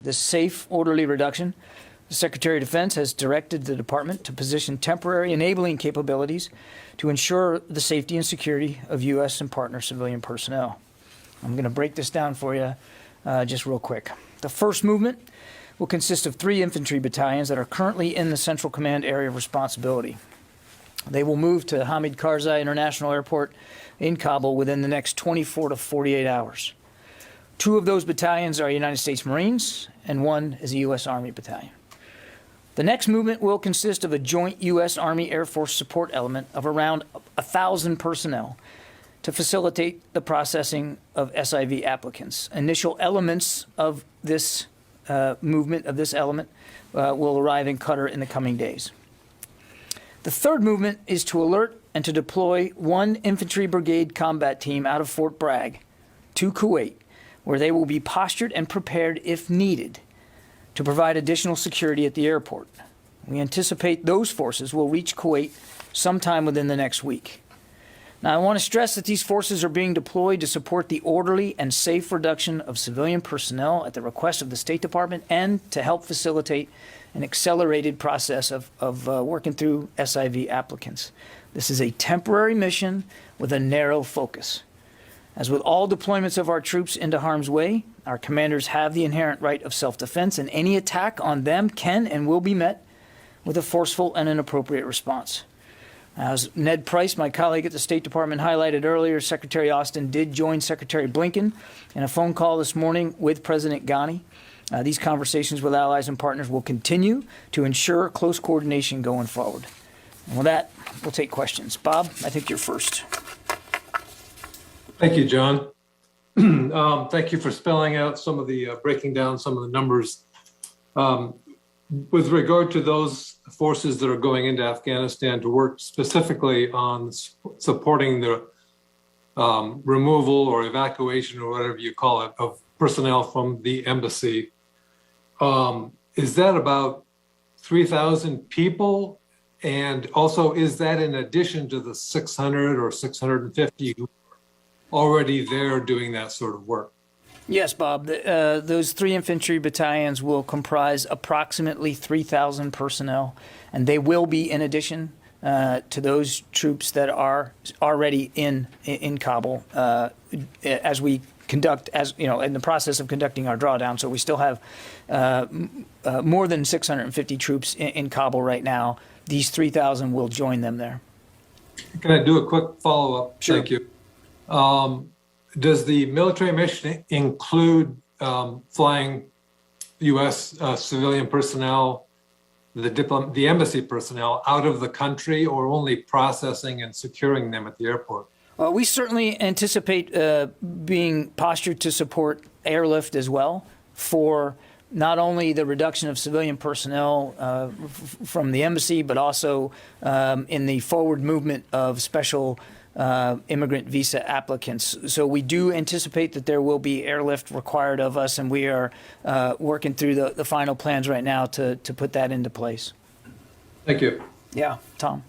This safe, orderly reduction, the Secretary of Defense has directed the Department to position temporary enabling capabilities to ensure the safety and security of U.S. and partner civilian personnel. I'm going to break this down for you just real quick. The first movement will consist of 3 infantry battalions that are currently in the Central Command area of responsibility. They will move to Hamid Karzai International Airport in Kabul within the next 24 to 48 hours. 2 of those battalions are United States Marines, and 1 is a U.S. Army battalion. The next movement will consist of a joint U.S. Army Air Force support element of around 1,000 personnel to facilitate the processing of SIV applicants. Initial elements of this movement, of this element, will arrive in Qatar in the coming days. The third movement is to alert and to deploy 1 infantry brigade combat team out of Fort Bragg to Kuwait, where they will be postured and prepared if needed to provide additional security at the airport. We anticipate those forces will reach Kuwait sometime within the next week. Now, I want to stress that these forces are being deployed to support the orderly and safe reduction of civilian personnel at the request of the State Department and to help facilitate an accelerated process of working through SIV applicants. This is a temporary mission with a narrow focus. As with all deployments of our troops into harm's way, our commanders have the inherent right of self-defense, and any attack on them can and will be met with a forceful and an appropriate response. As Ned Price, my colleague at the State Department, highlighted earlier, Secretary Austin did join Secretary Blinken in a phone call this morning with President Ghani. These conversations with allies and partners will continue to ensure close coordination going forward. And with that, we'll take questions. Bob, I think you're first. Thank you, John. Thank you for spelling out some of the, breaking down some of the numbers. With regard to those forces that are going into Afghanistan to work specifically on supporting the removal or evacuation or whatever you call it of personnel from the embassy, is that about 3,000 people? And also, is that in addition to the 600 or 650 who are already there doing that sort of work? Yes, Bob. Those 3 infantry battalions will comprise approximately 3,000 personnel, and they will be in addition to those troops that are already in Kabul as we conduct, as you know, in the process of conducting our drawdown. So we still have more than 650 troops in Kabul right now. These 3,000 will join them there. Can I do a quick follow-up? Sure. Thank you. Does the military mission include flying U.S. Civilian personnel, the embassy personnel, out of the country, or only processing and securing them at the airport? Well, we certainly anticipate being postured to support airlift as well for not only the reduction of civilian personnel from the embassy, but also in the forward movement of special immigrant visa applicants. So we do anticipate that there will be airlift required of us, and we are working through the final plans right now to put that into place. Thank you. Yeah, Tom.